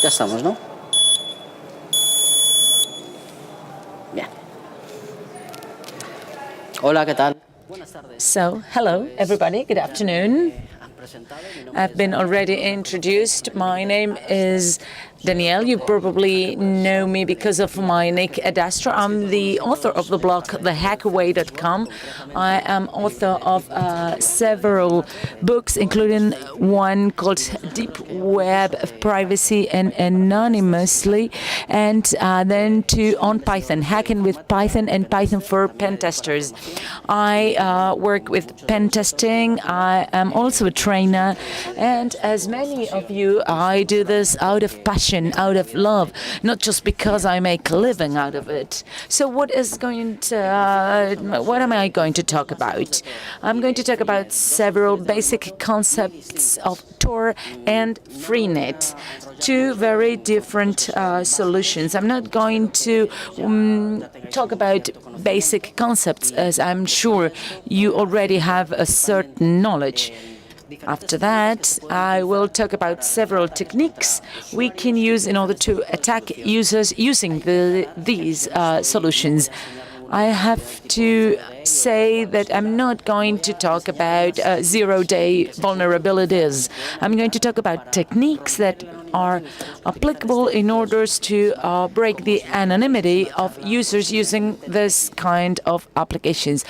Ya estamos, ¿no? Bien. Hola, ¿qué tal? So, hello, everybody. Good afternoon. I've been already introduced. My name is Danielle. You probably know me because of my nick Adastra. I'm the author of the blog thehackaway.com. I am author of several books, including one called Deep Web Privacy and Anonymously, and then two on Python, Hacking with Python and Python for Pen Testers. I work with pen testing. I am also a trainer, and as many of you, I do this out of passion, out of love, not just because I make a living out of it. So what am I going to talk about? I'm going to talk about several basic concepts of TOR and Freenet, two very different solutions. I'm not going to talk about basic concepts, as I'm sure you already have a certain knowledge. After that, I will talk about several techniques we can use in order to attack users using these solutions. I have to say that I'm not going to talk about zero-day vulnerabilities. I'm going to talk about techniques that are applicable in order to break the anonymity of users using this kind of applications.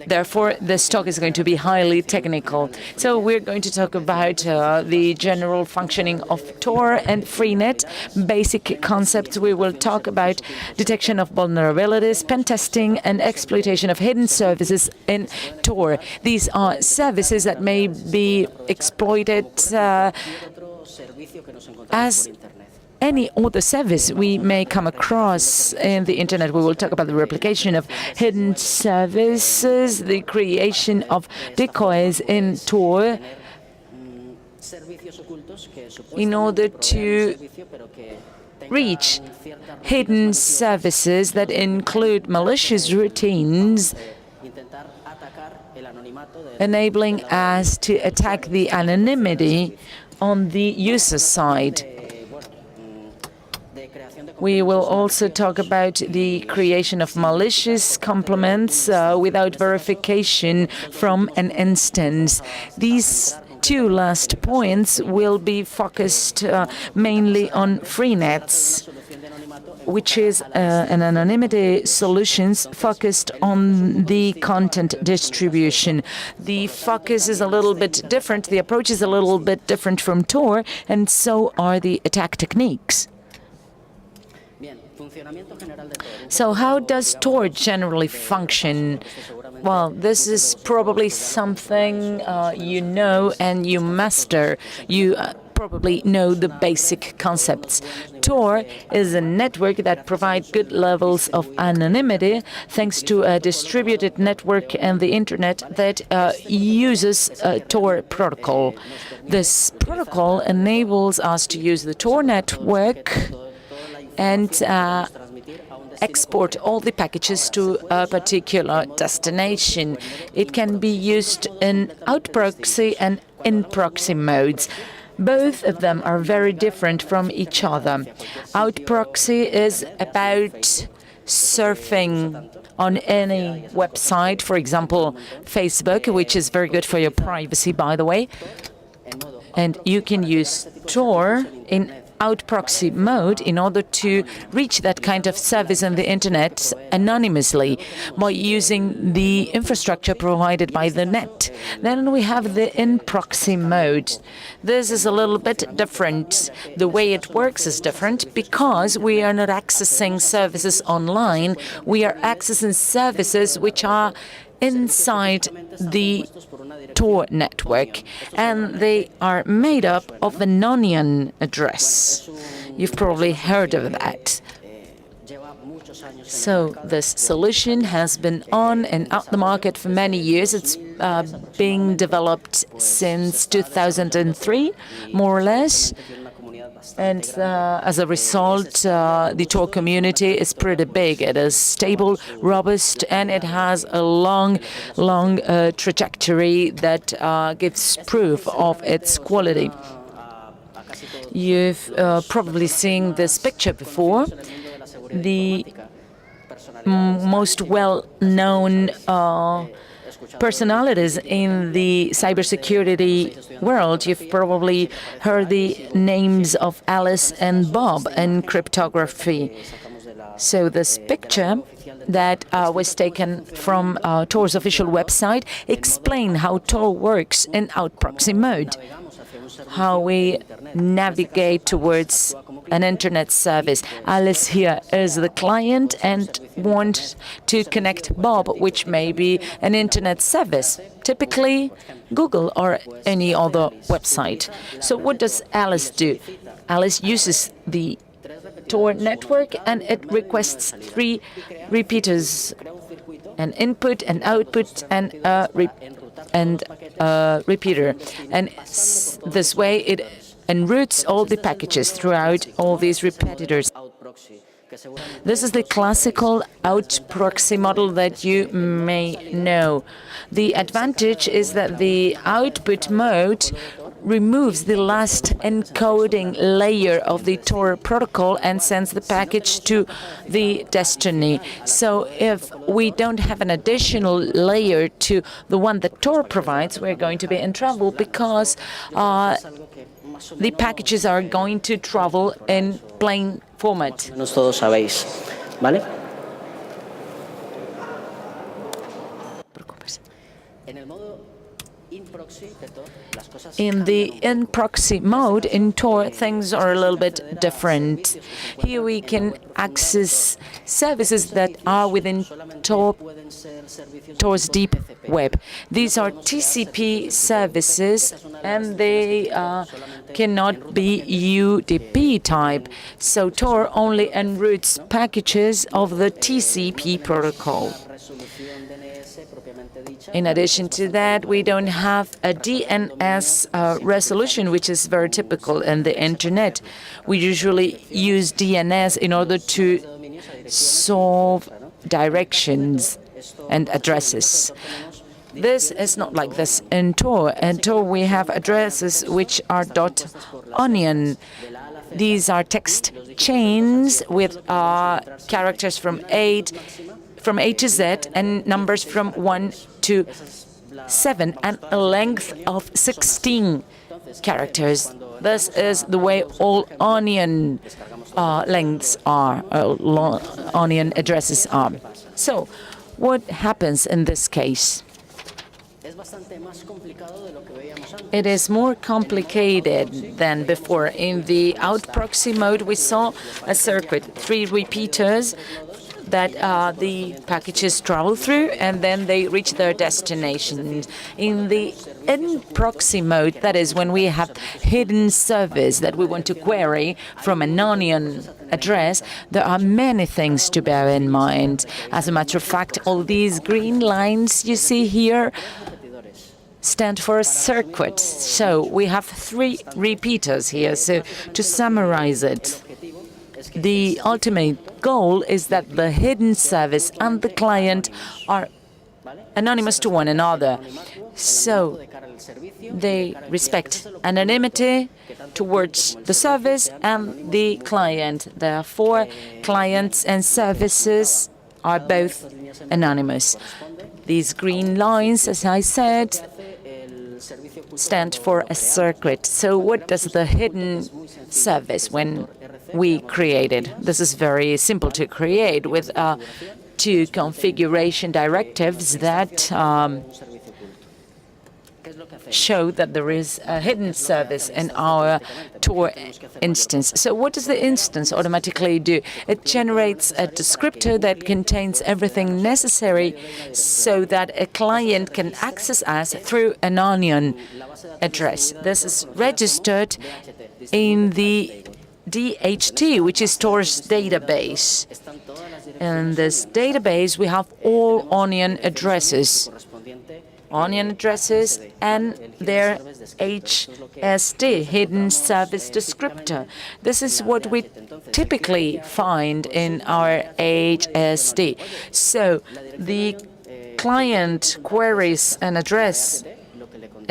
Therefore, this talk is going to be highly technical. So we're going to talk about the general functioning of TOR and Freenet, basic concepts. We will talk about detection of vulnerabilities, pen testing, and exploitation of hidden services in TOR. These are services that may be exploited as any other service we may come across in the internet. We will talk about the replication of hidden services, the creation of decoys in TOR in order to reach hidden services that include malicious routines, enabling us to attack the anonymity on the user side. We will also talk about the creation of malicious complements without verification from an instance. These two last points will be focused mainly on Freenets, which is an anonymity solutions focused on the content distribution. The focus is a little bit different, the approach is a little bit different from TOR, and so are the attack techniques. So how does TOR generally function? Well, this is probably something you know and you master. You probably know the basic concepts. TOR is a network that provides good levels of anonymity thanks to a distributed network and the internet that uses a TOR protocol. This protocol enables us to use the TOR network and export all the packages to a particular destination. It can be used in out proxy and in proxy modes. Both of them are very different from each other. Out proxy is about surfing on any website, for example, Facebook, which is very good for your privacy, by the way. And you can use TOR in out proxy mode in order to reach that kind of service on the internet anonymously by using the infrastructure provided by the net. Then we have the in proxy mode. This is a little bit different. The way it works is different because we are not accessing services online. We are accessing services which are inside the TOR network, and they are made up of an onion address. You've probably heard of that. So this solution has been on and out the market for many years. It's being developed since 2003, more or less. And as a result, the TOR community is pretty big. It is stable, robust, and it has a long trajectory that gives proof of its quality. You've probably seen this picture before. The most well-known personalities in the cybersecurity world. You've probably heard the names of Alice and Bob in cryptography. So this picture that was taken from TOR's official website explains how TOR works in Proxy Mode, how we navigate towards an internet service. Alice here is the client and wants to connect Bob, which may be an internet service, typically Google or any other website. So what does Alice do? Alice uses the TOR network and it requests 3 repeaters, an input, an output, and a repeater. And this way it enroutes all the packages throughout all these repeaters. This is the classical out proxy model that you may know. The advantage is that the output mode removes the last encoding layer of the TOR protocol and sends the package to the destiny. So if we don't have an additional layer to the one that TOR provides, we're going to be in trouble because the packages are going to travel in plain format. Todos sabéis, ¿vale? In the in-proxy mode, in TOR, things are a little bit different. Here we can access services that are within TOR's deep web. These are TCP services, and they cannot be UDP type. So TOR only enroutes packages of the TCP protocol. In addition to that, we don't have a DNS resolution, which is very typical in the Internet. We usually use DNS in order to solve directions and addresses. This is not like this in TOR. In TOR, we have addresses which are .onion. These are text chains with characters from A to Z and numbers from 1 to 7 and a length of 16 characters. This is the way all onion lengths are, onion addresses are. So, what happens in this case? It is more complicated than before. In the out proxy mode, we saw a circuit, 3 repeaters that the packages travel through, and then they reach their destination. In the in-proxy mode, that is when we have hidden service that we want to query from an onion address, there are many things to bear in mind. As a matter of fact, all these green lines you see here stand for a circuit. So we have 3 repeaters here. So to summarize it, the ultimate goal is that the hidden service and the client are anonymous to one another. So they respect anonymity towards the service and the client. Therefore, clients and services are both anonymous. These green lines, as I said, stand for a circuit. So what does the hidden service when we create it? This is very simple to create with 2 configuration directives that show that there is a hidden service in our TOR instance. So what does the instance automatically do? It generates a descriptor that contains everything necessary so that a client can access us through an onion address. This is registered in the DHT, which is TOR's database. In this database, we have all onion addresses and their HSD, hidden service descriptor. This is what we typically find in our HSD. So the client queries an address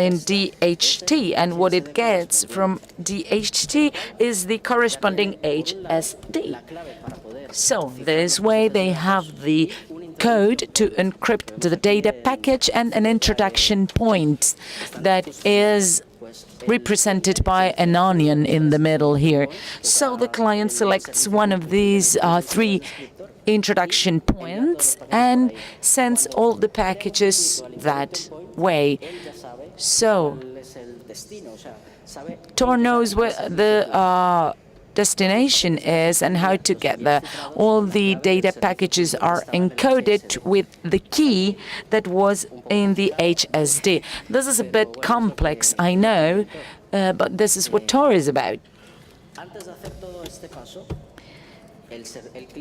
in DHT, and what it gets from DHT is the corresponding HSD. So this way they have the code to encrypt the data package and an introduction point that is represented by an onion in the middle here. So the client selects one of these three introduction points and sends all the packages that way. So TOR knows where the destination is and how to get there. All the data packages are encoded with the key that was in the HSD. This is a bit complex, I know, but this is what TOR is about.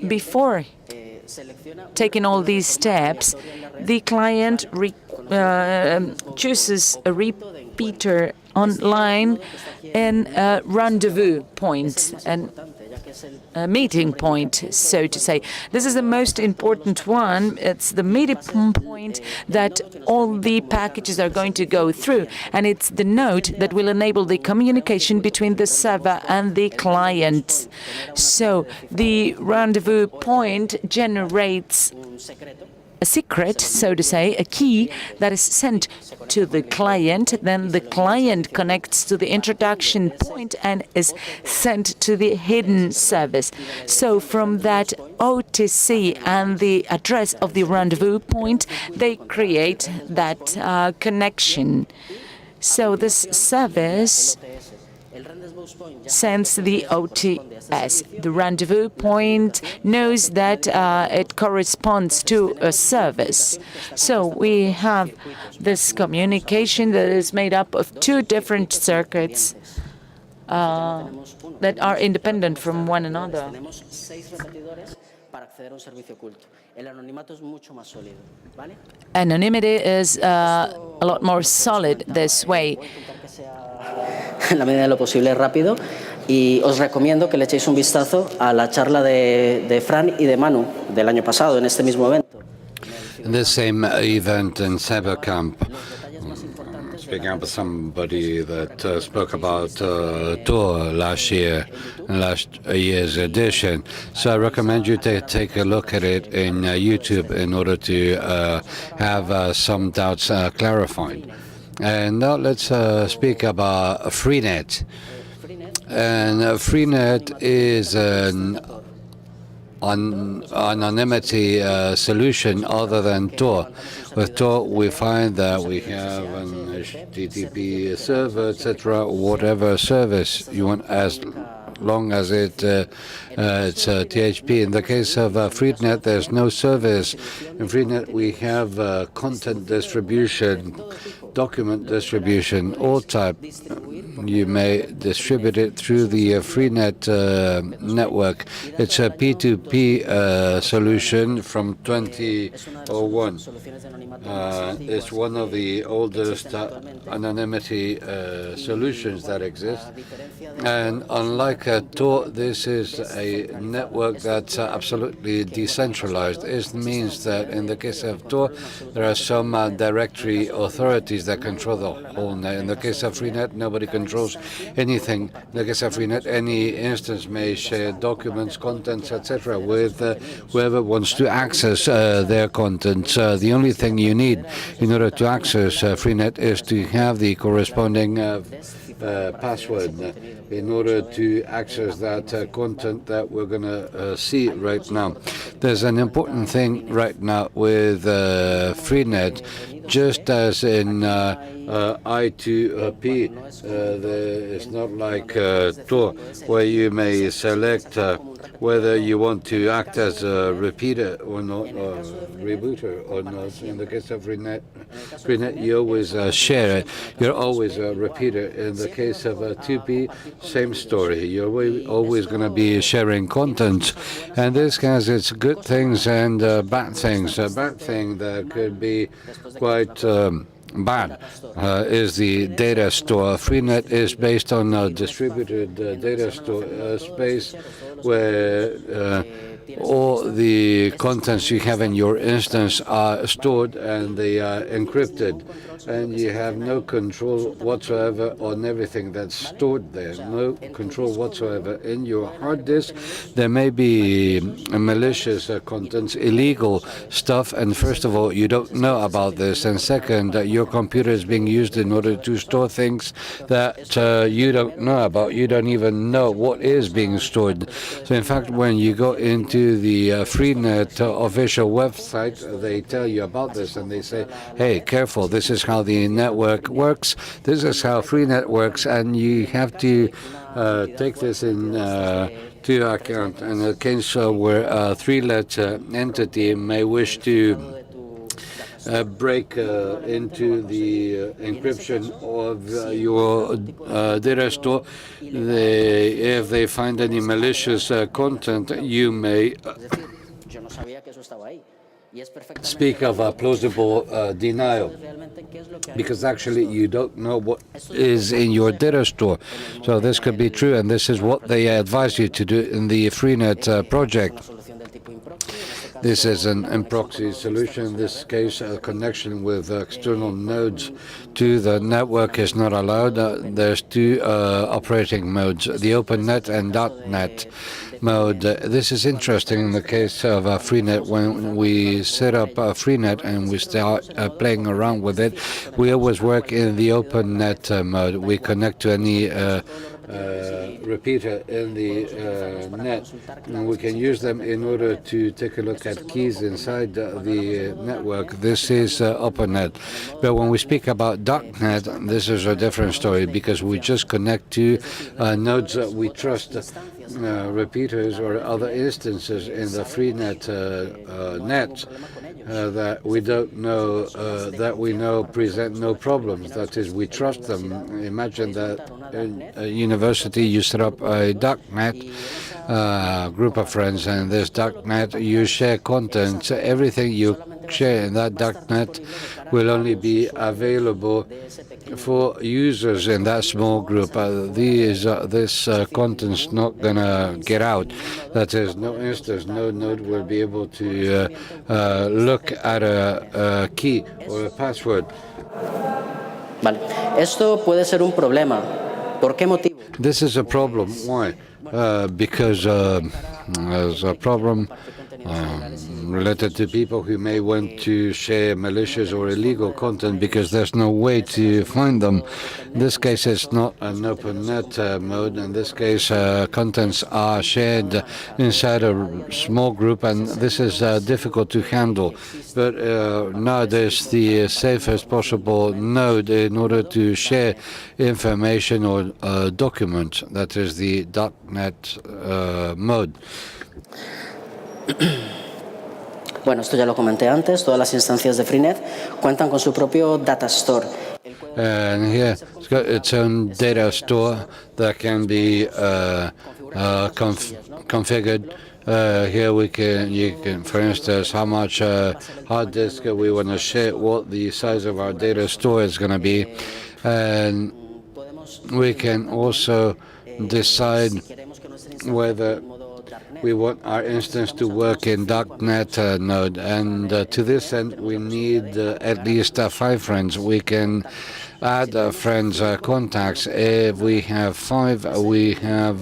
Before taking all these steps, the client chooses a repeater online and a rendezvous point, and a meeting point, so to say. This is the most important one. It's the meeting point that all the packages are going to go through, and it's the node that will enable the communication between the server and the client. So the rendezvous point generates a secret, so to say, a key that is sent to the client. Then the client connects to the introduction point and is sent to the hidden service. So from that OTC and the address of the rendezvous point, they create that connection. So this service sends the OTS. The rendezvous point knows that it corresponds to a service. So we have this communication that is made up of two different circuits that are independent from one another. Anonymity is a lot more solid this way. En la medida de lo posible rápido, y os recomiendo que le echéis un vistazo a la charla de Fran y de Manu del año pasado en este mismo evento. In the same event in CyberCamp, speaking up with somebody that spoke about TOR last year, last year's edition. So I recommend you to take a look at it in YouTube in order to have some doubts clarified. And now let's speak about Freenet. And Freenet is an anonymity solution other than TOR. With TOR, we find that we have an HTTP server, etc., whatever service you want, as long as it's THP. In the case of Freenet, there's no service. In Freenet, we have content distribution, document distribution, all type. You may distribute it through the Freenet network. It's a P2P solution from 2001. It's one of the oldest anonymity solutions that exist. And unlike TOR, this is a network that's absolutely decentralized. It means that in the case of TOR, there are some directory authorities that control the whole net. In the case of Freenet, nobody controls anything. In the case of Freenet, any instance may share documents, contents, etc., with whoever wants to access their contents. The only thing you need in order to access Freenet is to have the corresponding password in order to access that content that we're going to see right now. There's an important thing right now with Freenet, just as in I2P, it's not like TOR, where you may select whether you want to act as a repeater or not, or rebooter or not. In the case of Freenet, you always share it. You're always a repeater. In the case of 2P, same story. You're always going to be sharing content. And this has its good things and bad things. A bad thing that could be quite bad is the data store. Freenet is based on a distributed data store space where all the contents you have in your instance are stored and they are encrypted, and you have no control whatsoever on everything that's stored there, no control whatsoever. In your hard disk, there may be malicious contents, illegal stuff, and first of all, you don't know about this, and second, your computer is being used in order to store things that you don't know about. You don't even know what is being stored. So in fact, when you go into the Freenet official website, they tell you about this, and they say, hey, careful, this is how the network works, this is how Freenet works, and you have to take this in to account. In a case where a three-letter entity may wish to break into the encryption of your data store, if they find any malicious content, you may speak of a plausible denial, because actually you don't know what is in your data store. So this could be true, and this is what they advise you to do in the Freenet project. This is an proxy solution. In this case, a connection with external nodes to the network is not allowed. There's two operating modes, the OpenNet and .NET mode. This is interesting in the case of Freenet. When we set up Freenet and we start playing around with it, we always work in the OpenNet mode. We connect to any repeater in the net, and we can use them in order to take a look at keys inside the network. This is OpenNet. But when we speak about .NET, this is a different story, because we just connect to nodes that we trust, repeaters or other instances in the Freenet net that we don't know, that we know present no problems. That is, we trust them. Imagine that in a university you set up a .NET group of friends, and this .NET you share content. Everything you share in that .NET will only be available for users in that small group. This content's not gonna get out. That is, no instance, no node will be able to look at a key or a password. Vale. Esto puede ser un problema. ¿Por qué motivo? This is a problem. Why? Because there's a problem related to people who may want to share malicious or illegal content because there's no way to find them. In this case, it's not an OpenNet mode. In this case, contents are shared inside a small group, and this is difficult to handle. But nowadays, the safest possible node in order to share information or document, that is the .NET mode. Bueno, esto ya lo comenté antes. Todas las instancias de Freenet cuentan con su propio data store. And here it's got its own data store that can be configured. Here you can, for instance, how much hard disk we want to share, what the size of our data store is going to be, and we can also decide whether we want our instance to work in .NET node, and to this end we need at least 5 friends. We can add friends contacts. If we have 5, we have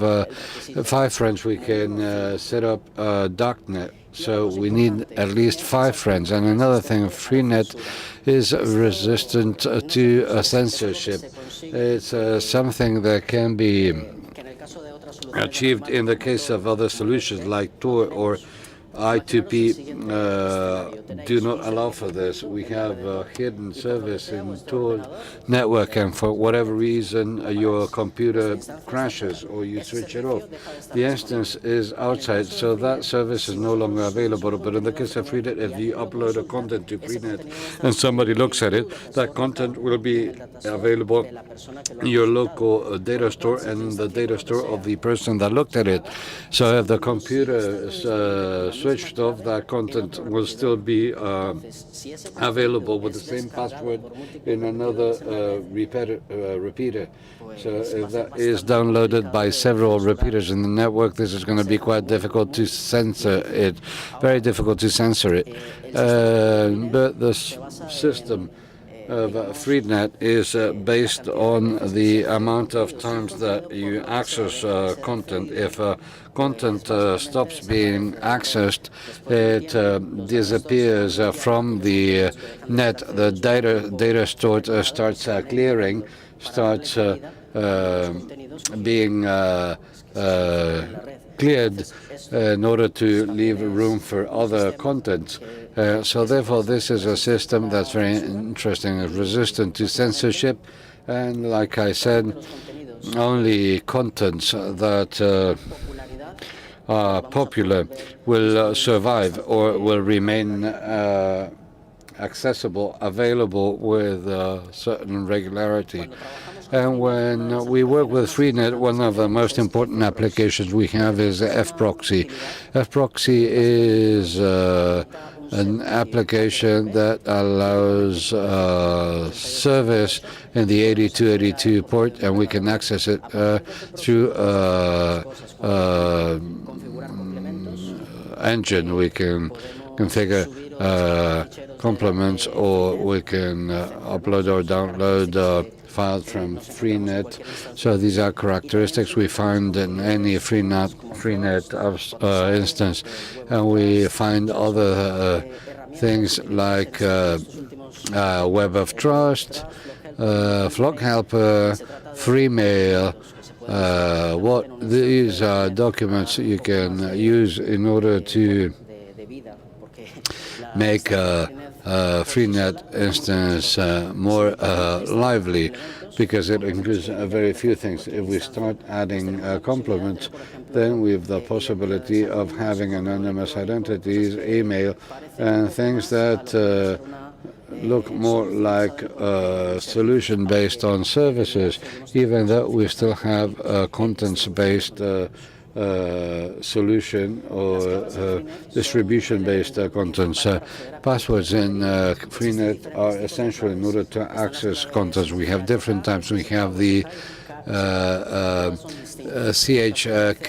5 friends. We can set up .NET. So we need at least 5 friends. And another thing, Freenet is resistant to censorship. It's something that can be achieved in the case of other solutions like TOR or I2P do not allow for this. We have a hidden service in TOR network, and for whatever reason your computer crashes or you switch it off, the instance is outside, so that service is no longer available. But in the case of Freenet, if you upload a content to Freenet and somebody looks at it, that content will be available in your local data store and in the data store of the person that looked at it. So if the computer switched off, that content will still be available with the same password in another repeater. So if that is downloaded by several repeaters in the network, this is going to be quite difficult to censor it, very difficult to censor it. But the system of Freenet is based on the amount of times that you access content. If content stops being accessed, it disappears from the net. The data stored starts clearing, starts being cleared in order to leave room for other content. So therefore, this is a system that's very interesting, resistant to censorship, and like I said, only contents that are popular will survive or will remain accessible, available with certain regularity. And when we work with Freenet, one of the most important applications we have is fproxy. Fproxy is an application that allows service in the 8282 port, and we can access it through engine. We can configure complements, or we can upload or download files from Freenet. So these are characteristics we find in any Freenet instance, and we find other things like Web of Trust, Flock Helper, Freemail. What these are documents you can use in order to make a Freenet instance more lively, because it includes very few things. If we start adding complements, then we have the possibility of having anonymous identities, email, and things that look more like a solution based on services, even though we still have a contents-based solution or distribution-based contents. Passwords in Freenet are essential in order to access contents. We have different types. We have the CHK,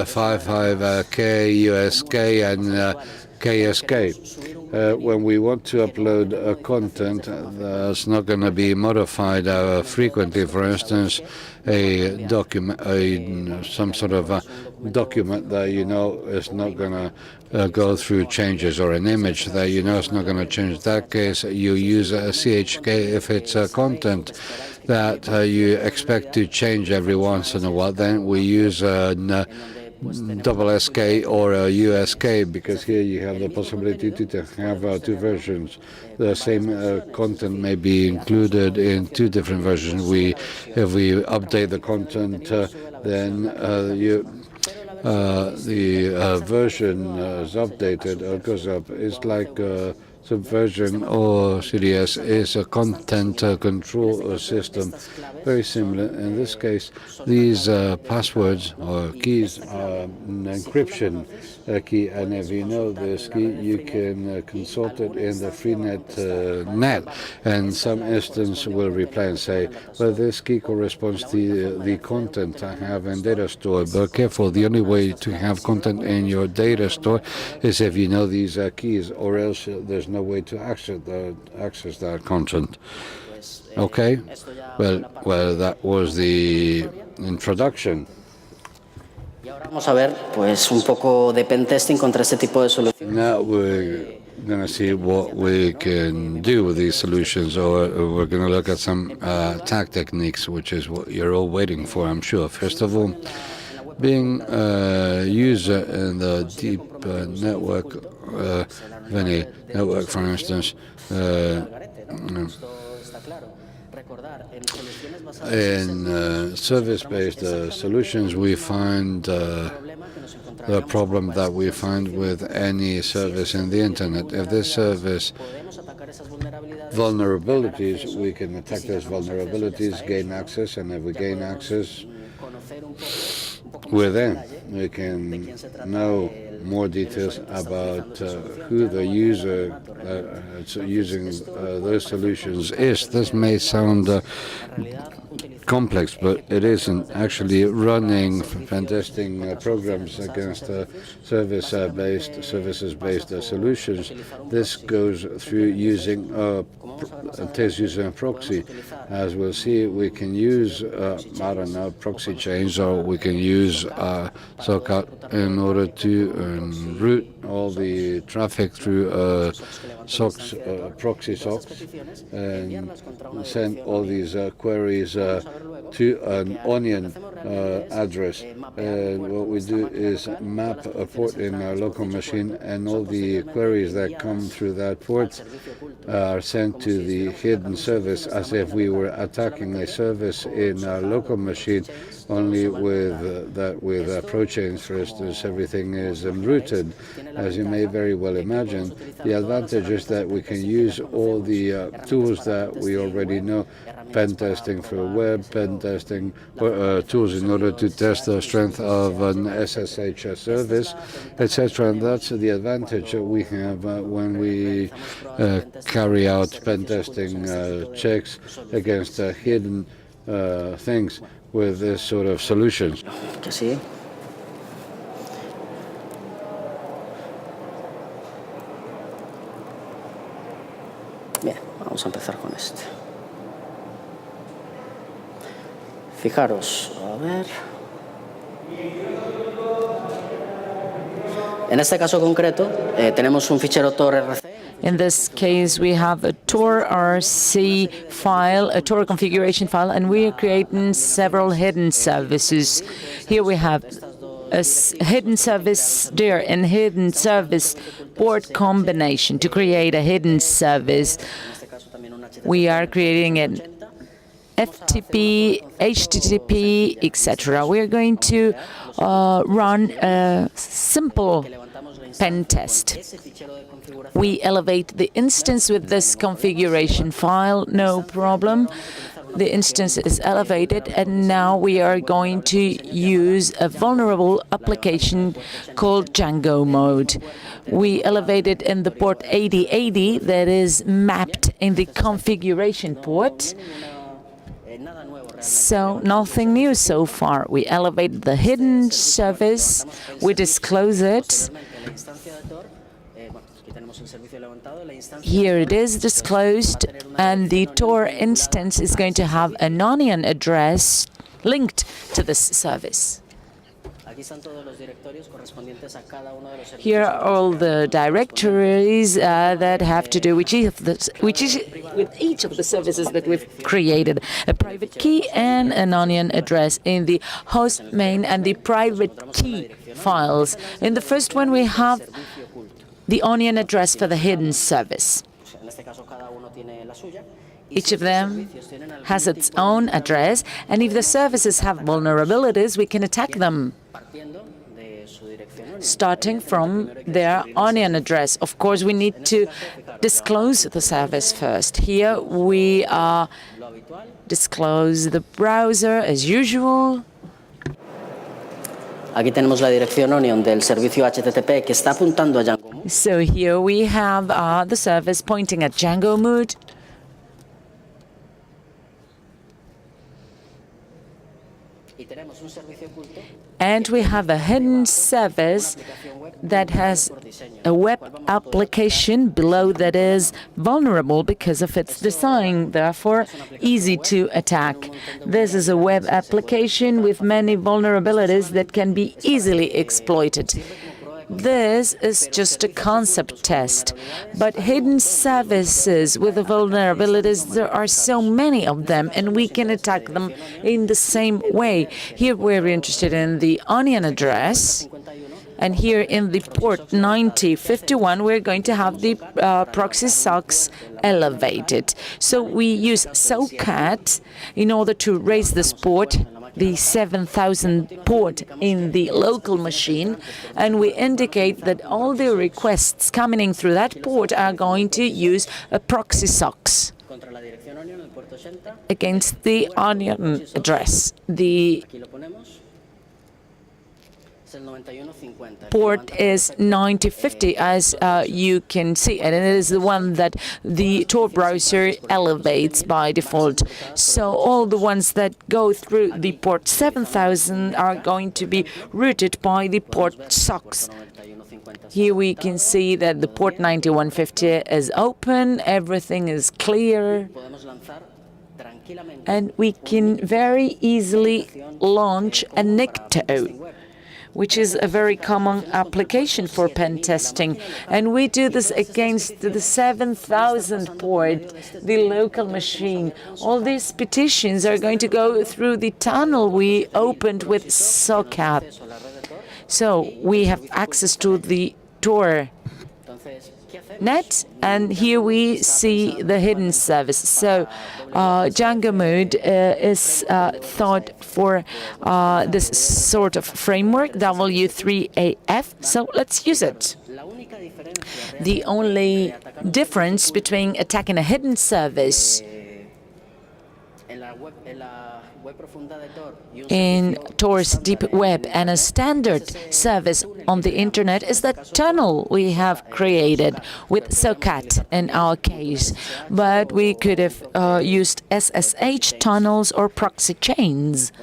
55K, USK, and KSK. When we want to upload content that's not going to be modified frequently, for instance, a document, some sort of a document that you know is not going to go through changes, or an image that you know is not going to change. In that case, you use a CHK. If it's a content that you expect to change every once in a while, then we use double SK or a USK, because here you have the possibility to have two versions. The same content may be included in two different versions. If we update the content, then the version is updated or goes up. It's like Subversion or CDS is a content control system, very similar. In this case, these passwords or keys are an encryption key, and if you know this key, you can consult it in the Freenet net, and some instance will reply and say, well, this key corresponds to the content I have in data store. But careful, the only way to have content in your data store is if you know these keys, or else there's no way to access that content. Okay, well, that was the introduction. Vamos a ver, pues, un poco de pentesting contra este tipo de soluciones. Now we're going to see what we can do with these solutions, or we're going to look at some attack techniques, which is what you're all waiting for, I'm sure. First of all, being a user in the deep network, any network, for instance, in service-based solutions, we find the problem that we find with any service in the internet. If this service vulnerabilities, we can attack those vulnerabilities, gain access, and if we gain access, we're there. We can know more details about who the user using those solutions is. This may sound complex, but it isn't. Actually running pentesting programs against services-based solutions, this goes through using using a proxy. As we'll see, we can use I don't know, proxy chains, or we can use SOCAT in order to route all the traffic through proxy socks, and send all these queries to an onion address. And what we do is map a port in our local machine, and all the queries that come through that port are sent to the hidden service as if we were attacking a service in our local machine, only with ProChains, for instance, everything is rooted. As you may very well imagine, the advantage is that we can use all the tools that we already know, pen testing for web, pen testing tools in order to test the strength of an SSH service, etc. And that's the advantage that we have when we carry out pen testing checks against hidden things with this sort of solutions. Que sí. Bien, vamos a empezar con este. Fijaros, a ver. En este caso concreto, tenemos un fichero TOR RC. In this case, we have a TOR RC file, a TOR configuration file, and we are creating several hidden services. Here we have a hidden service there and hidden service port combination. To create a hidden service, we are creating an FTP, HTTP, etc. We are going to run a simple pen test. We elevate the instance with this configuration file, no problem. The instance is elevated, and now we are going to use a vulnerable application called Django mode. We elevate it in the port 8080 that is mapped in the configuration port. So nothing new so far. We elevate the hidden service, we disclose it. Here it is disclosed, and the TOR instance is going to have an onion address linked to this service. Here are all the directories that have to do with each of the services that we've created. A private key and an onion address in the host main and the private key files. In the first one, we have the onion address for the hidden service. Each of them has its own address, and if the services have vulnerabilities, we can attack them, starting from their onion address. Of course, we need to disclose the service first. Here we disclose the browser as usual. Aquí tenemos la dirección onion del servicio HTTP que está apuntando a Django. So here we have the service pointing at Django mode. And we have a hidden service that has a web application below that is vulnerable because of its design, therefore easy to attack. This is a web application with many vulnerabilities that can be easily exploited. This is just a concept test, but hidden services with the vulnerabilities, there are so many of them, and we can attack them in the same way. Here we're interested in the onion address, and here in the port 9051, we're going to have the proxy socks elevated. So we use SOCAT in order to raise this port, the 7000 port in the local machine, and we indicate that all the requests coming in through that port are going to use a proxy socks against the onion address. port is 9050, as you can see, and it is the one that the Tor browser elevates by default. So all the ones that go through the port 7000 are going to be routed by the port socks. Here we can see that the port 9150 is open, everything is clear, and we can very easily launch a NICTO, which is a very common application for pen testing. And we do this against the 7000 port, the local machine. All these petitions are going to go through the tunnel we opened with SOCAP. So we have access to the TOR net, and here we see the hidden service. So Django mode is thought for this sort of framework, W3AF, so let's use it. The only difference between attacking a hidden service in TOR's deep web and a standard service on the internet is that tunnel we have created with SOCAT in our case, but we could have used SSH tunnels or proxy chains.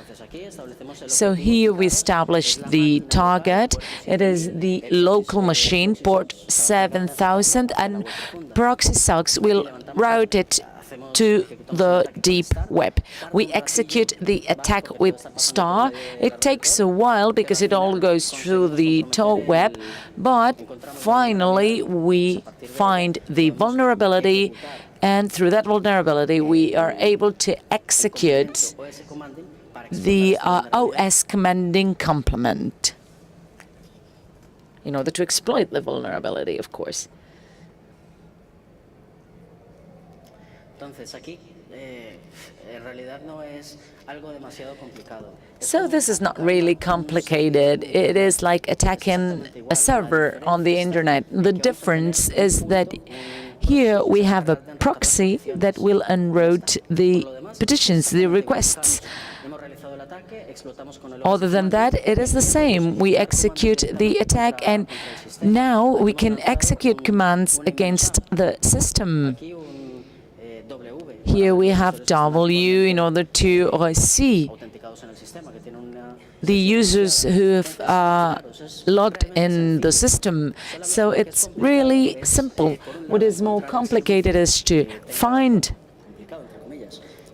So here we establish the target. It is the local machine, port 7000, and proxy socks will route it to the deep web. We execute the attack with star. It takes a while because it all goes through the Tor web, but finally we find the vulnerability, and through that vulnerability we are able to execute the OS commanding complement in order to exploit the vulnerability, of course. So this is not really complicated. It is like attacking a server on the internet. The difference is that here we have a proxy that will enroute the petitions, the requests. Other than that, it is the same. We execute the attack, and now we can execute commands against the system. Here we have W in order to see the users who have logged in the system. So it's really simple. What is more complicated is to find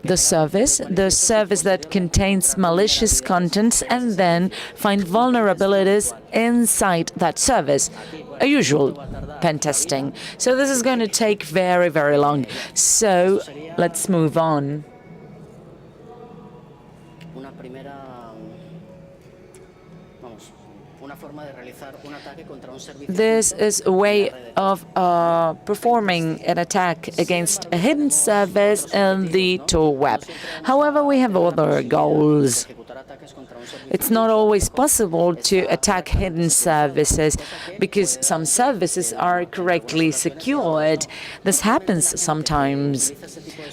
the service that contains malicious contents, and then find vulnerabilities inside that service, a usual pen testing. So this is going to take very, very long. So let's move on. This is a way of performing an attack against a hidden service in the Tor web. However, we have other goals. It's not always possible to attack hidden services because some services are correctly secured. This happens sometimes.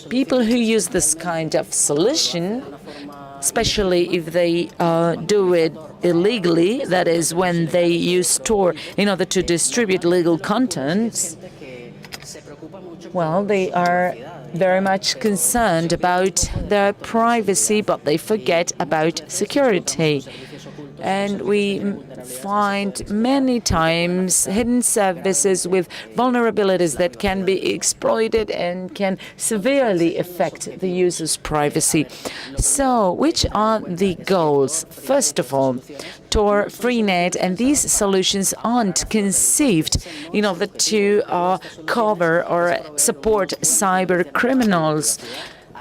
People who use this kind of solution, especially if they do it illegally, that is, when they use Tor in order to distribute illegal contents, well, they are very much concerned about their privacy, but they forget about security. And we find many times hidden services with vulnerabilities that can be exploited and can severely affect the user's privacy. So, which are the goals? First of all, TOR Freenet and these solutions aren't conceived in order to cover or support cyber criminals.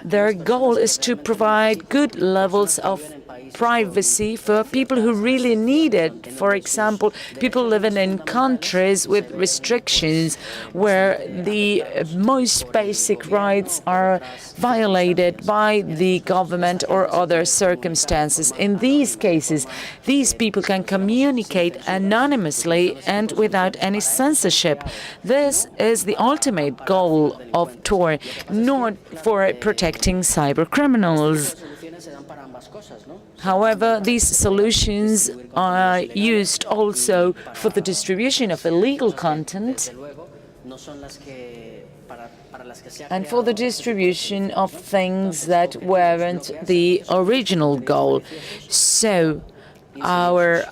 Their goal is to provide good levels of privacy for people who really need it. For example, people living in countries with restrictions where the most basic rights are violated by the government or other circumstances. In these cases, these people can communicate anonymously and without any censorship. This is the ultimate goal of TOR, not for protecting cyber criminals. However, these solutions are used also for the distribution of illegal content and for the distribution of things that weren't the original goal. So our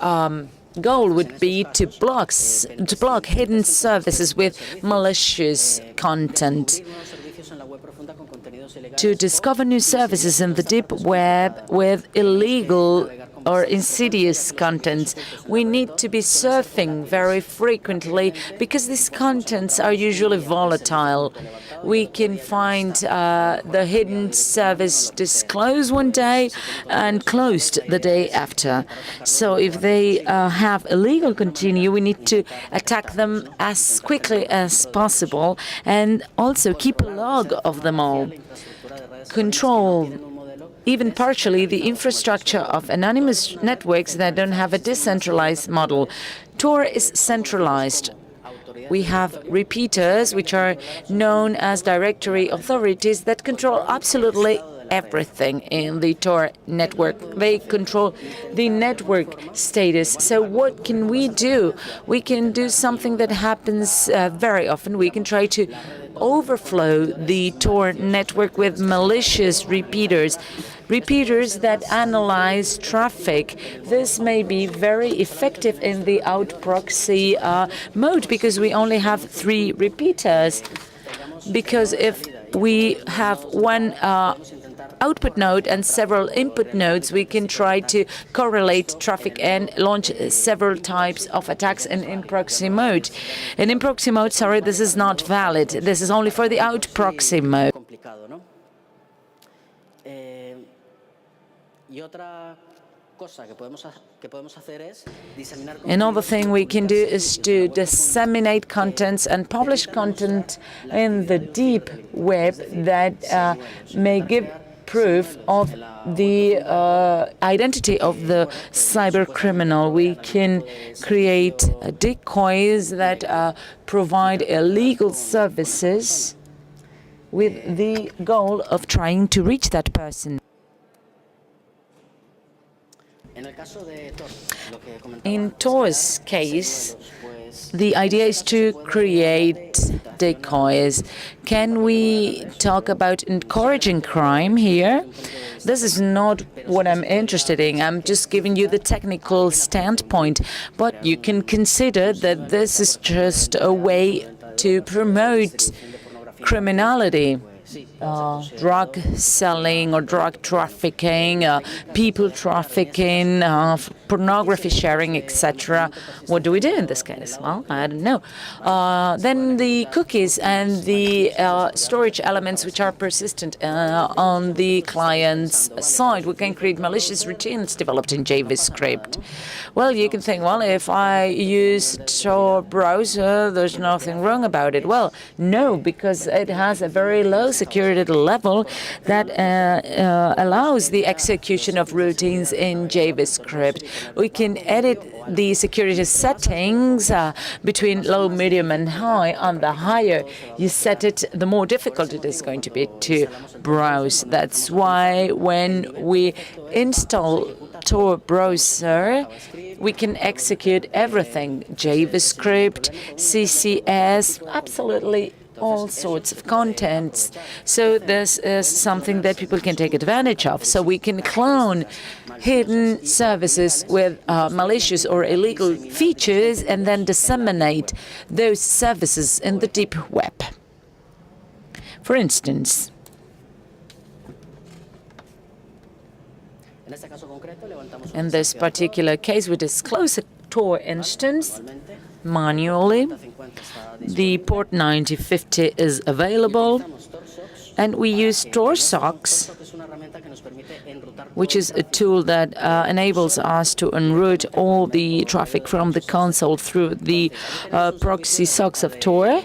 goal would be to block hidden services with malicious content, to discover new services in the deep web with illegal or insidious contents. We need to be surfing very frequently because these contents are usually volatile. We can find the hidden service disclosed one day and closed the day after. So if they have illegal content, we need to attack them as quickly as possible and also keep a log of them all. Control, even partially, the infrastructure of anonymous networks that don't have a decentralized model. TOR is centralized. We have repeaters, which are known as directory authorities, that control absolutely everything in the TOR network. They control the network status. So what can we do? We can do something that happens very often. We can try to overflow the TOR network with malicious repeaters that analyze traffic. This may be very effective in the out proxy mode because we only have 3 repeaters. Because if we have one output node and several input nodes, we can try to correlate traffic and launch several types of attacks in proxy mode. And in proxy mode, sorry, this is not valid. This is only for the out proxy mode. Another thing we can do is to disseminate contents and publish content in the deep web that may give proof of the identity of the cyber criminal. We can create decoys that provide illegal services with the goal of trying to reach that person. In TOR's case, the idea is to create decoys. Can we talk about encouraging crime here? This is not what I'm interested in. I'm just giving you the technical standpoint. But you can consider that this is just a way to promote criminality. Drug selling or drug trafficking, people trafficking, pornography sharing, etc. What do we do in this case? Well, I don't know. Then the cookies and the storage elements which are persistent on the client's side. We can create malicious routines developed in JavaScript. Well, you can think, well, if I use TOR browser, there's nothing wrong about it. Well, no, because it has a very low security level that allows the execution of routines in JavaScript. We can edit the security settings between low, medium, and high. On the higher you set it, the more difficult it is going to be to browse. That's why when we install TOR browser, we can execute everything: JavaScript, CSS, absolutely all sorts of contents. So this is something that people can take advantage of. So we can clone hidden services with malicious or illegal features and then disseminate those services in the deep web. For instance, in this particular case, we disclose a TOR instance manually. The port 9050 is available, and we use TOR socks, which is a tool that enables us to enroute all the traffic from the console through the proxy socks of TOR.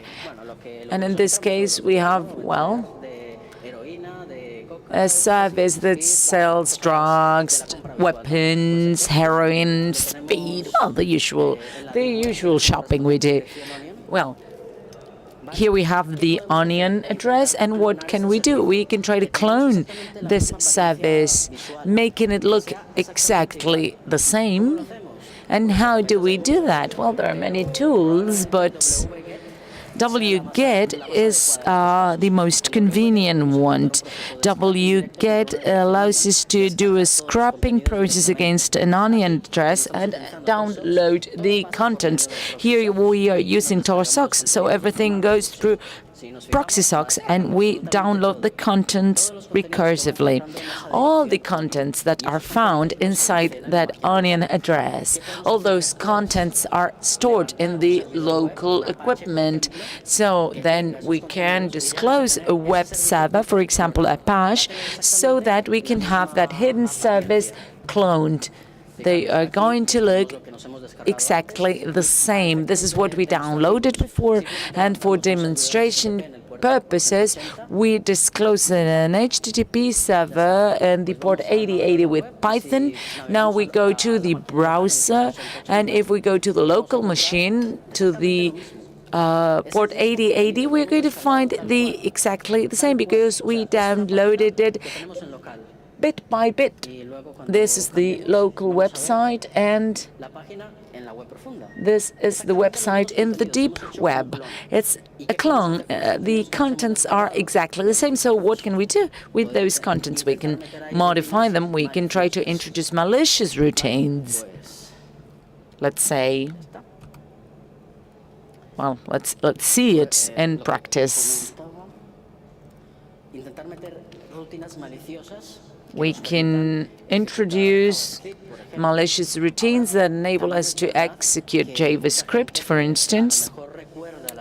And in this case, we have, well, a service that sells drugs, weapons, heroin, speed, well, the usual shopping we do. Well, here we have the onion address, and what can we do? We can try to clone this service, making it look exactly the same. And how do we do that? Well, there are many tools, but wget is the most convenient one. Wget allows us to do a scrapping process against an onion address and download the contents. Here we are using TOR socks, so everything goes through proxy socks, and we download the contents recursively. All the contents that are found inside that onion address, all those contents are stored in the local equipment. So then we can disclose a web server, for example, Apache, so that we can have that hidden service cloned. They are going to look exactly the same. This is what we downloaded before, and for demonstration purposes, we disclose an HTTP server and the port 8080 with Python. Now we go to the browser, and if we go to the local machine, to the port 8080, we're going to find exactly the same because we downloaded it bit by bit. This is the local website, and this is the website in the deep web. It's a clone. The contents are exactly the same. So what can we do with those contents? We can modify them. We can try to introduce malicious routines. Let's say, well, let's see it in practice. We can introduce malicious routines that enable us to execute JavaScript, for instance.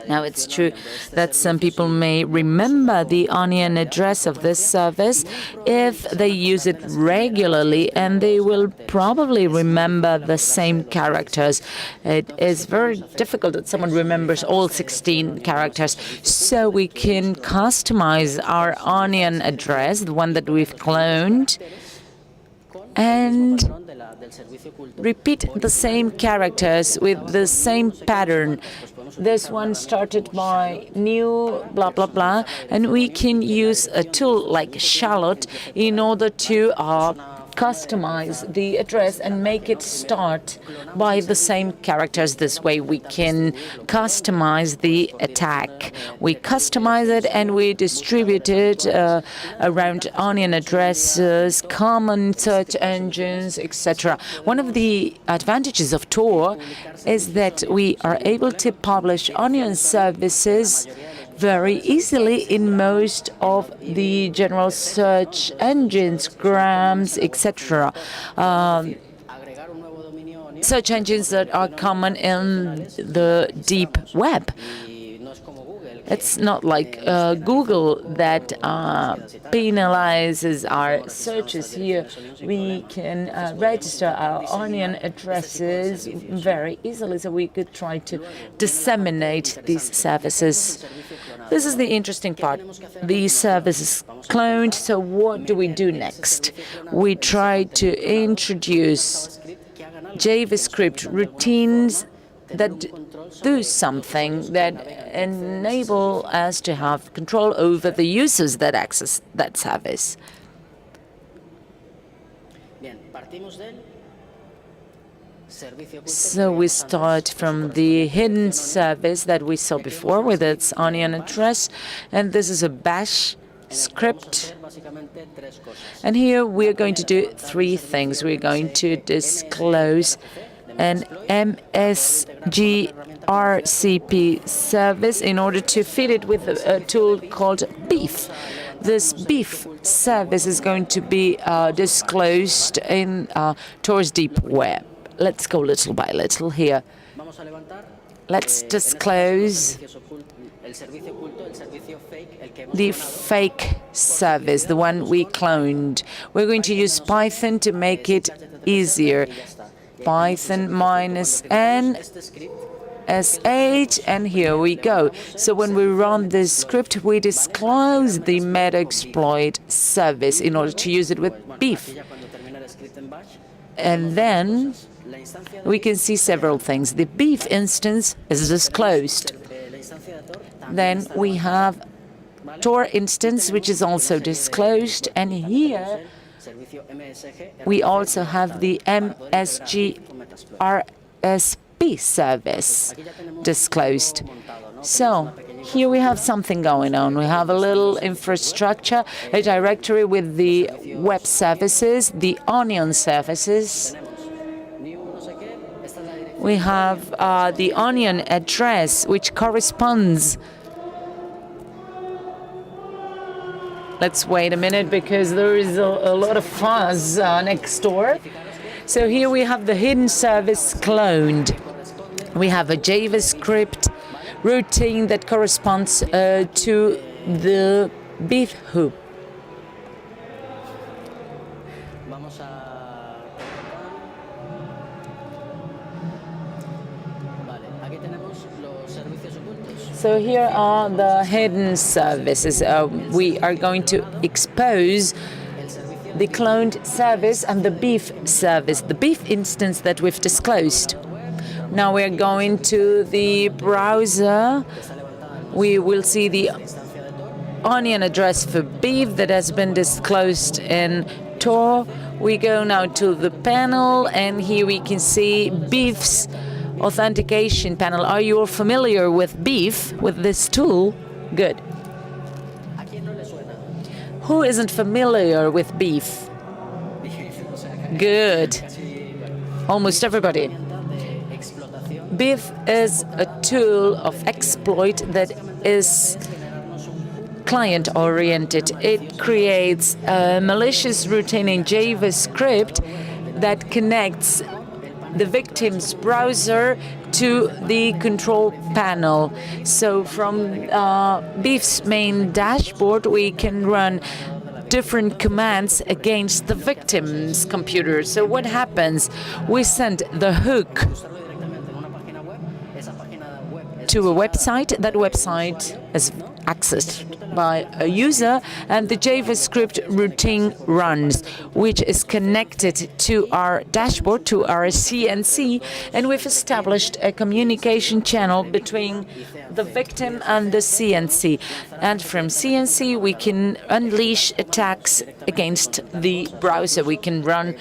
Now, it's true that some people may remember the onion address of this service if they use it regularly, and they will probably remember the same characters. It is very difficult that someone remembers all 16 characters. So we can customize our onion address, the one that we've cloned, and repeat the same characters with the same pattern. This one started by new blah, blah, blah, and we can use a tool like Shallot in order to customize the address and make it start by the same characters. This way we can customize the attack. We customize it and we distribute it around onion addresses, common search engines, etc. One of the advantages of TOR is that we are able to publish onion services very easily in most of the general search engines, grams, etc. Search engines that are common in the deep web. It's not like Google that penalizes our searches. Here we can register our onion addresses very easily, so we could try to disseminate these services. This is the interesting part. The service is cloned, so what do we do next? We try to introduce JavaScript routines that do something that enable us to have control over the users that access that service. So we start from the hidden service that we saw before with its onion address, and this is a bash script. And here we're going to do three things. We're going to disclose an MSGRCP service in order to feed it with a tool called Beef. This Beef service is going to be disclosed in TOR's deep web. Let's go little by little here. Let's disclose the fake service, the one we cloned. We're going to use Python to make it easier. Python -n/sh, and here we go. So when we run this script, we disclose the meta-exploit service in order to use it with Beef. And then we can see several things. The Beef instance is disclosed. Then we have TOR instance, which is also disclosed, and here we also have the MSG RSP service disclosed. So here we have something going on. We have a little infrastructure, a directory with the web services, the onion services. We have the onion address, which corresponds. Let's wait a minute because there is a lot of fuzz next door. So here we have the hidden service cloned. We have a JavaScript routine that corresponds to the beef hoop. So here are the hidden services. We are going to expose the cloned service and the beef service, the beef instance that we've disclosed. Now we're going to the browser. We will see the onion address for beef that has been disclosed in TOR. We go now to the panel, and here we can see beef's Authentication Panel. Are you all familiar with beef, with this tool? Good. Who isn't familiar with beef? Good. Almost everybody. Beef is a tool of exploit that is client-oriented. It creates a malicious routine in JavaScript that connects the victim's browser to the control panel. So from Beef's main dashboard, we can run different commands against the victim's computer. So what happens? We send the hook to a website. That website is accessed by a user, and the JavaScript routine runs, which is connected to our dashboard, to our CNC, and we've established a communication channel between the victim and the CNC. And from CNC, we can unleash attacks against the browser. We can run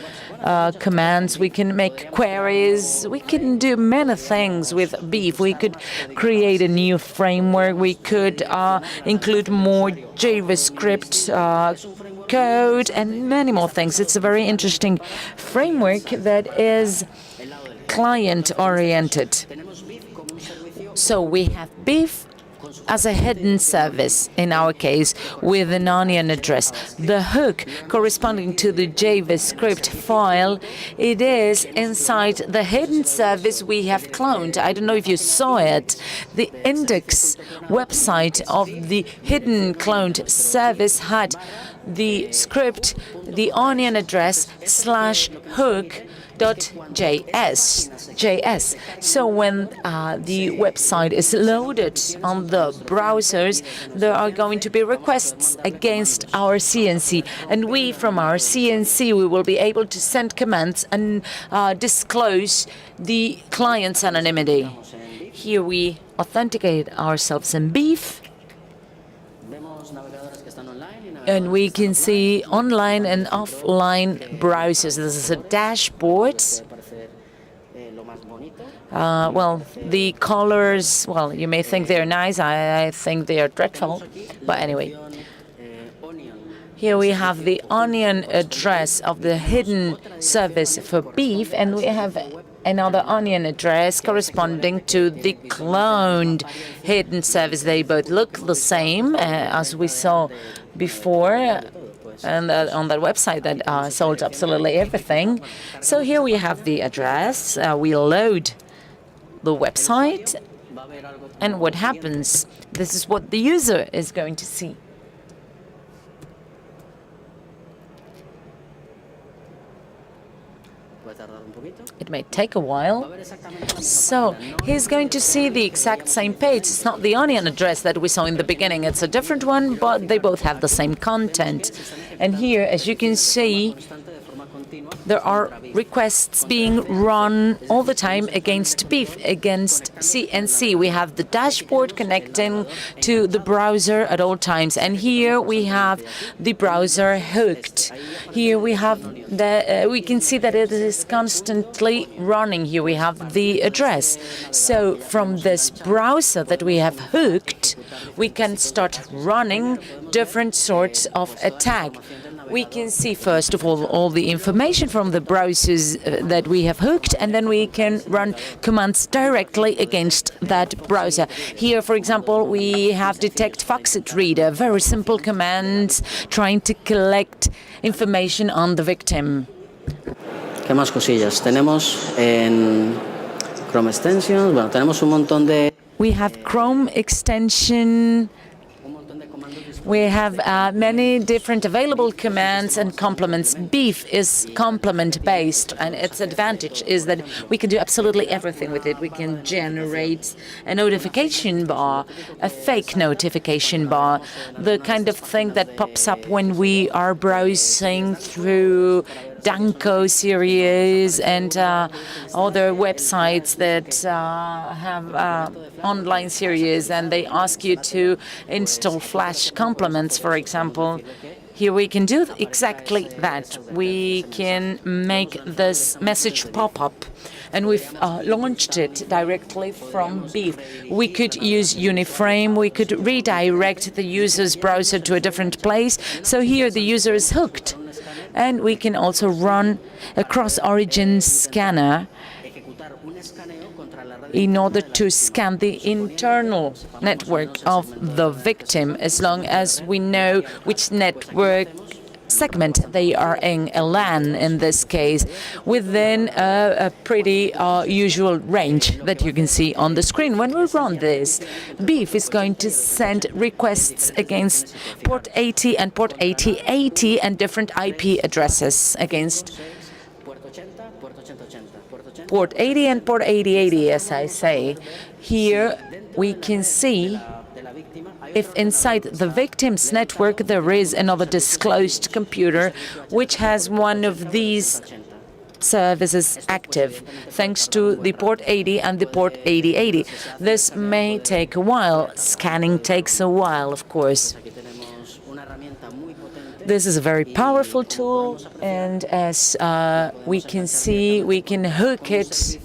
commands, we can make queries, we can do many things with Beef. We could create a new framework, we could include more JavaScript code and many more things. It's a very interesting framework that is client-oriented. So we have Beef as a hidden service, in our case, with an onion address. The hook corresponding to the JavaScript file, it is inside the hidden service we have cloned. I don't know if you saw it. The index website of the hidden cloned service had the script, the onion address /hook.js. So when the website is loaded on the browsers, there are going to be requests against our CNC, and we, from our CNC, we will be able to send commands and disclose the client's anonymity. Here we authenticate ourselves in Beef, and we can see online and offline browsers. This is a dashboard. Well, the colors, well, you may think they're nice. I think they are dreadful. But anyway, here we have the onion address of the hidden service for Beef, and we have another onion address corresponding to the cloned hidden service. They both look the same as we saw before and on that website that sold absolutely everything. So here we have the address. We load the website, and what happens? This is what the user is going to see. It may take a while. So he's going to see the exact same page. It's not the onion address that we saw in the beginning. It's a different one, but they both have the same content. And here, as you can see, there are requests being run all the time against BEEF, against CNC. We have the dashboard connecting to the browser at all times. And here we have the browser hooked. Here we have we can see that it is constantly running. Here we have the address. So from this browser that we have hooked, we can start running different sorts of attack. We can see, first of all the information from the browsers that we have hooked, and then we can run commands directly against that browser. Here, for example, we have detect Foxit reader, very simple commands trying to collect information on the victim. ¿Qué más cosillas? Tenemos en Chrome Extensions, bueno, tenemos un montón de... We have Chrome extension. We have many different available commands and complements. BEEF is complement-based, and its advantage is that we can do absolutely everything with it. We can generate a notification bar, a fake notification bar, the kind of thing that pops up when we are browsing through Danko series and other websites that have online series, and they ask you to install Flash complements, for example. Here we can do exactly that. We can make this message pop up, and we've launched it directly from BEEF. We could use Uniframe, we could redirect the user's browser to a different place, so here the user is hooked. And we can also run a cross-origin scanner in order to scan the internal network of the victim, as long as we know which network segment they are in, a LAN in this case, within a pretty usual range that you can see on the screen. When we run this, BEEF is going to send requests against port 80 and port 8080 and different IP addresses against port 80 and port 8080, as I say. Here we can see if inside the victim's network there is another disclosed computer which has one of these services active, thanks to the port 80 and the port 8080. This may take a while. Scanning takes a while, of course. This is a very powerful tool, and as we can see, we can hook it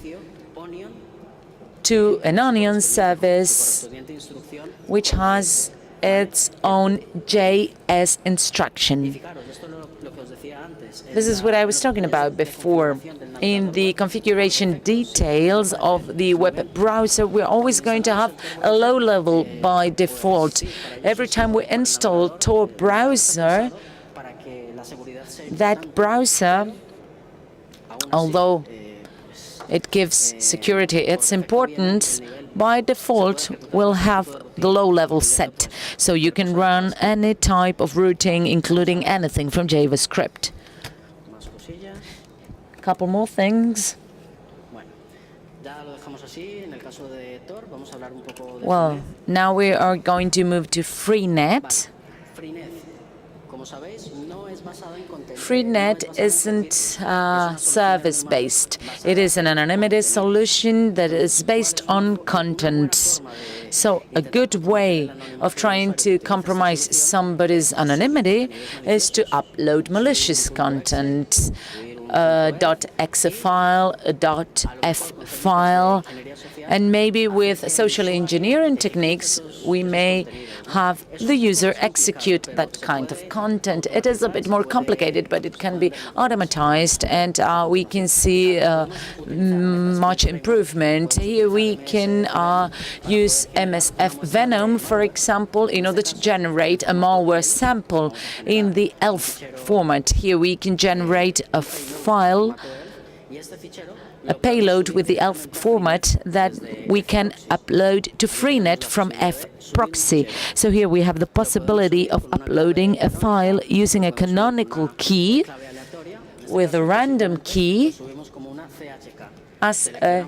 to an Onion service which has its own JS instruction. This is what I was talking about before. In the configuration details of the web browser, we're always going to have a low level by default. Every time we install TOR browser, that browser, although it gives security its importance, by default will have the low level set. So you can run any type of routing, including anything from JavaScript. A couple more things. Well, now we are going to move to Freenet. Freenet isn't service-based. It is an anonymity solution that is based on content. So a good way of trying to compromise somebody's anonymity is to upload malicious content. .exe file, a .f file, and maybe with social engineering techniques we may have the user execute that kind of content. It is a bit more complicated, but it can be automatized, and we can see much improvement. Here we can use MSF Venom, for example, in order to generate a malware sample in the ELF format. Here we can generate a file, a payload with the ELF format that we can upload to Freenet from fproxy. So here we have the possibility of uploading a file using a canonical key with a random key as a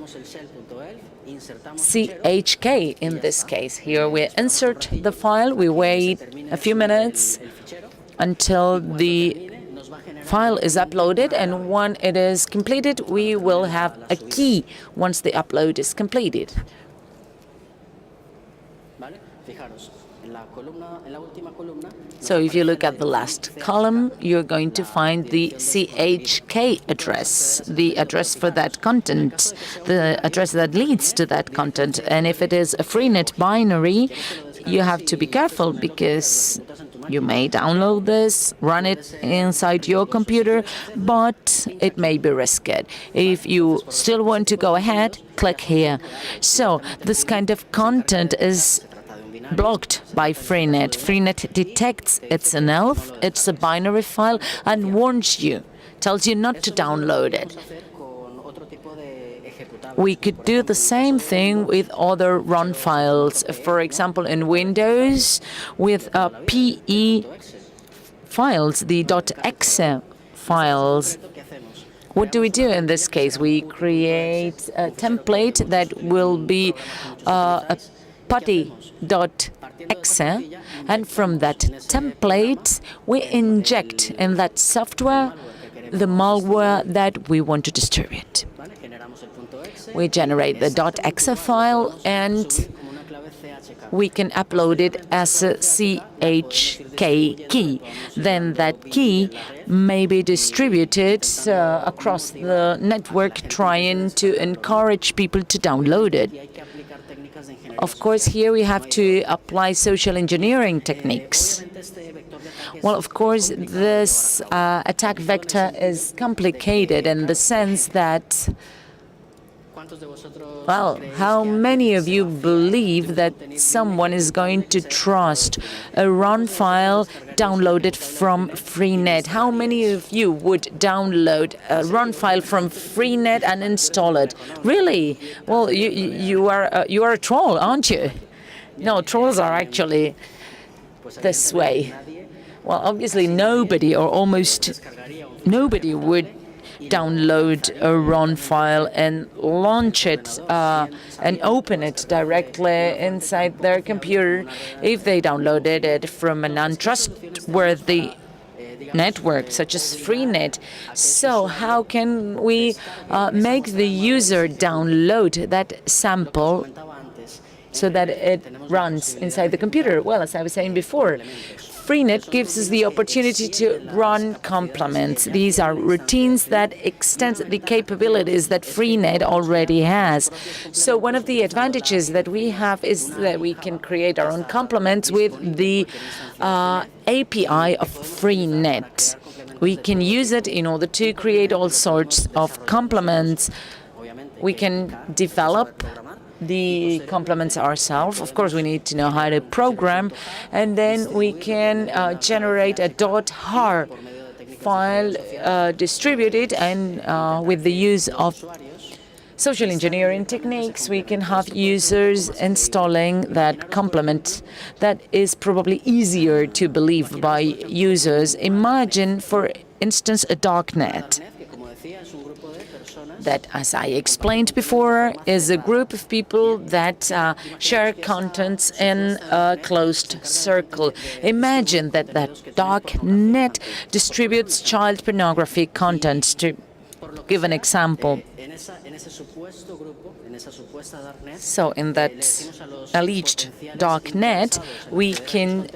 CHK in this case. Here we insert the file, we wait a few minutes until the file is uploaded, and when it is completed, we will have a key once the upload is completed. So if you look at the last column, you're going to find the CHK address, the address for that content, the address that leads to that content. And if it is a Freenet binary, you have to be careful because you may download this, run it inside your computer, but it may be risky. If you still want to go ahead, click here. So this kind of content is blocked by Freenet. Freenet detects it's an ELF, it's a binary file, and warns you, tells you not to download it. We could do the same thing with other run files. For example, in Windows, with PE files, the .exe files. What do we do in this case? We create a template that will be a putty.exe, and from that template, we inject in that software the malware that we want to distribute. We generate the .exe file, and we can upload it as a CHK key. Then that key may be distributed across the network, trying to encourage people to download it. Of course, here we have to apply social engineering techniques. Well, of course, this attack vector is complicated in the sense that, well, how many of you believe that someone is going to trust a run file downloaded from Freenet? How many of you would download a run file from Freenet and install it? Really? Well, you are a troll, aren't you? No, trolls are actually this way. Well, obviously nobody or almost nobody would download a run file and launch it and open it directly inside their computer if they downloaded it from an untrustworthy network such as Freenet. So how can we make the user download that sample so that it runs inside the computer? Well, as I was saying before, Freenet gives us the opportunity to run complements. These are routines that extend the capabilities that Freenet already has. So one of the advantages that we have is that we can create our own complements with the API of Freenet. We can use it in order to create all sorts of complements. We can develop the complements ourselves. Of course, we need to know how to program, and then we can generate a .har file, distribute it, and with the use of social engineering techniques, we can have users installing that complement. That is probably easier to believe by users. Imagine, for instance, a Dotnet. That, as I explained before, is a group of people that share contents in a closed circle. Imagine that Dotnet distributes child pornography content. To give an example, so in that alleged Dotnet, we can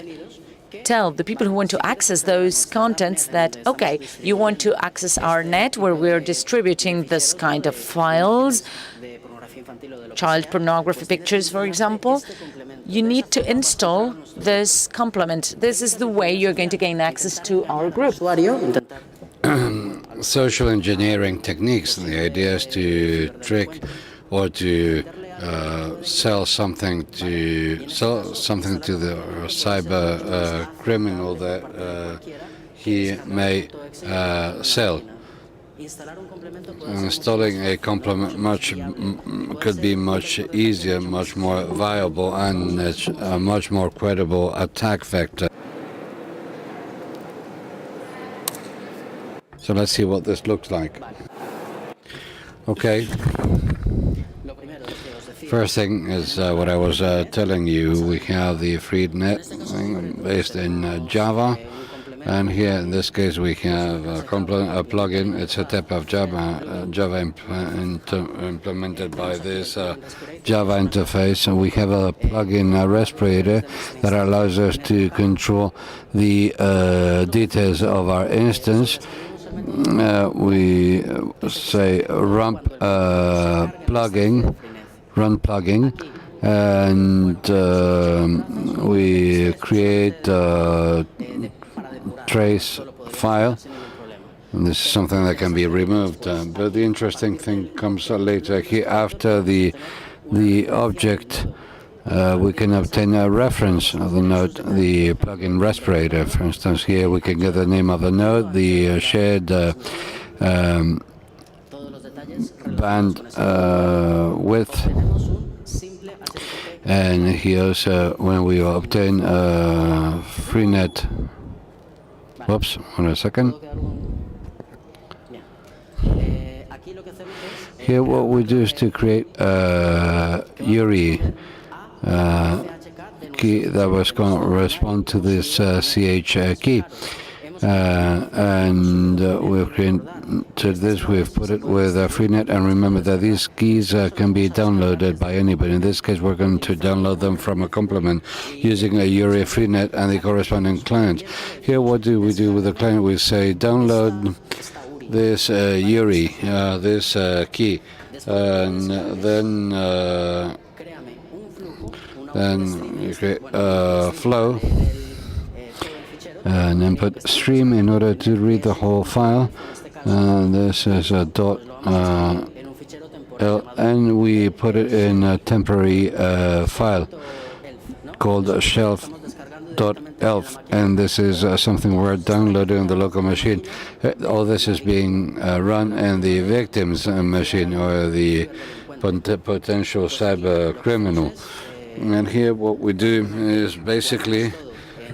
tell the people who want to access those contents that, okay, you want to access our net where we're distributing this kind of files, child pornography pictures, for example, you need to install this complement. This is the way you're going to gain access to our group. Social engineering techniques. The idea is to trick or to sell something to the cyber criminal that he may sell. Installing a complement could be much easier, much more viable, and it's a much more credible attack vector. So let's see what this looks like. Okay. First thing is what I was telling you. We have the Freenet based in Java. And here, in this case, we have a plugin. It's a type of Java implemented by this Java interface. And we have a plugin, a respirator, that allows us to control the details of our instance. We say run plugin, and we create a trace file. And this is something that can be removed. But the interesting thing comes later. Here, after the object, we can obtain a reference of the node, the plugin respirator. For instance, here we can get the name of the node, the shared band width, and here also when we obtain Freenet. Whoops, hold on a second. Here what we do is to create a URI key that was going to respond to this CH key. And we've created this, we've put it with Freenet, and remember that these keys can be downloaded by anybody. In this case, we're going to download them from a complement using a URI Freenet and the corresponding client. Here, what do we do with the client? We say download this URI, this key, and then you create a flow and input stream in order to read the whole file. This is a .l, and we put it in a temporary file called shelf.elf, and this is something we're downloading on the local machine. All this is being run in the victim's machine, or the potential cyber criminal. And here what we do is basically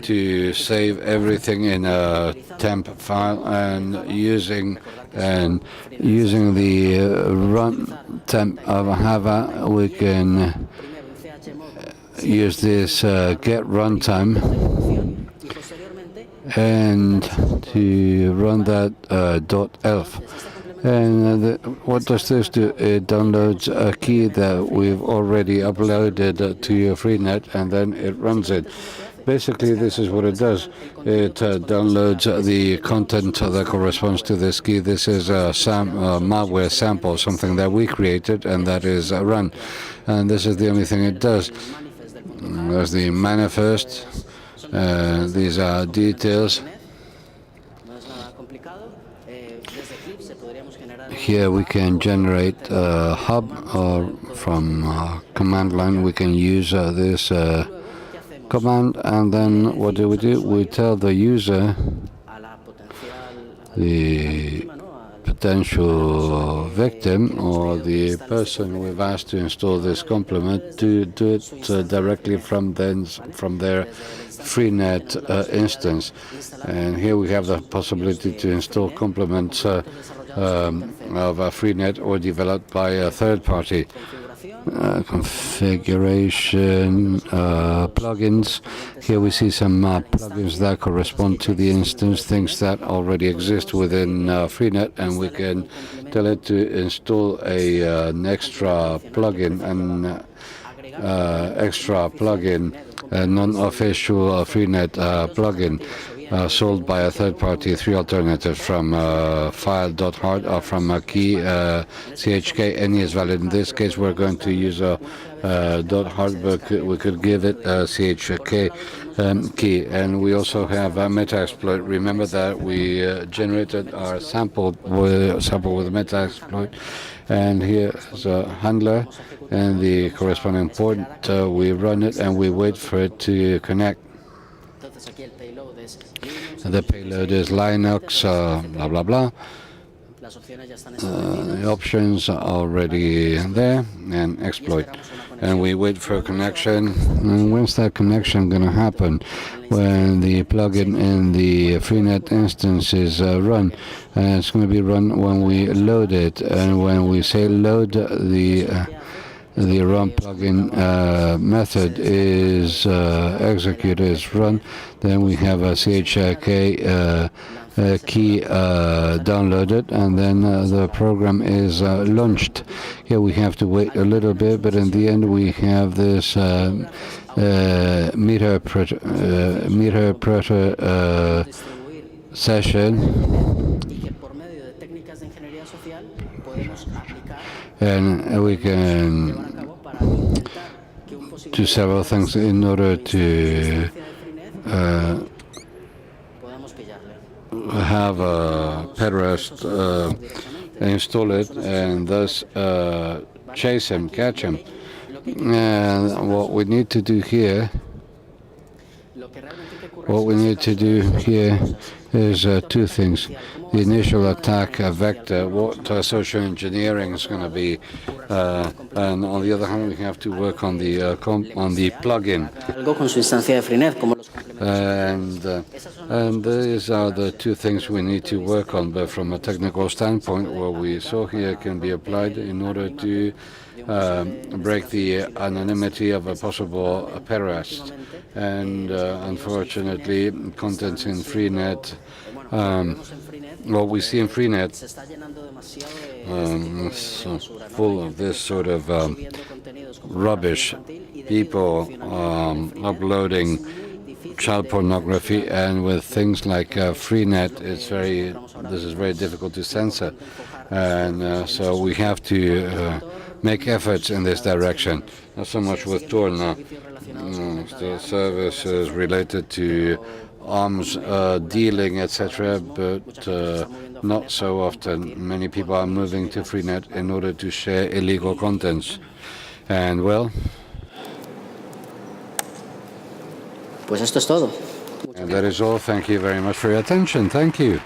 to save everything in a temp file, and using the runtime of Hava, we can use this get runtime and to run that .elf. And what does this do? It downloads a key that we've already uploaded to your Freenet, and then it runs it. Basically, this is what it does. It downloads the content that corresponds to this key. This is a malware sample, something that we created, and that is run. And this is the only thing it does. There's the manifest. These are details. Here we can generate a hub, or from command line we can use this command, and then what do? We tell the user, the potential victim or the person we've asked to install this complement, to do it directly from their Freenet instance. And here we have the possibility to install complements of a Freenet or developed by a third party. Configuration, plugins. Here we see some plugins that correspond to the instance, things that already exist within Freenet, and we can tell it to install an extra plugin, a non-official Freenet plugin. Sold by a third party, three alternatives from file.hard or from a key chk. Any is valid. In this case, we're going to use a .hard, but we could give it a chk key. And we also have a meta-exploit. Remember that we generated our sample with meta-exploit. And here is a handler and the corresponding port. We run it and we wait for it to connect. The payload is Linux, blah, blah, blah. The options are already there, and exploit. And we wait for a connection. And when's that connection going to happen? When the plugin in the Freenet instance is run. And it's going to be run when we load it. And when we say load, the the run plugin method is executed, is run, then we have a CHK key downloaded, and then the program is launched. Here we have to wait a little bit, but in the end we have this meter session, and we can do several things in order to have a Headrest install it and thus chase him, catch him. And what we need to do here is two things. The initial attack vector, what social engineering is going to be, and on the other hand, we have to work on the plugin. And these are the two things we need to work on, but from a technical standpoint, what we saw here can be applied in order to break the anonymity of a possible Headrest. And unfortunately, contents in Freenet, what we see in Freenet, so full of this sort of rubbish, people uploading child pornography, and with things like Freenet, this is very difficult to censor, and so we have to make efforts in this direction. Not so much with TOR now. Still services related to arms dealing, etc., but not so often. Many people are moving to Freenet in order to share illegal contents. And well, pues esto es todo. And that is all. Thank you very much for your attention. Thank you.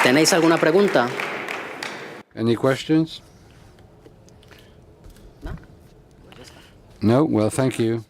¿Tenéis alguna pregunta? Any questions? No? Well, thank you.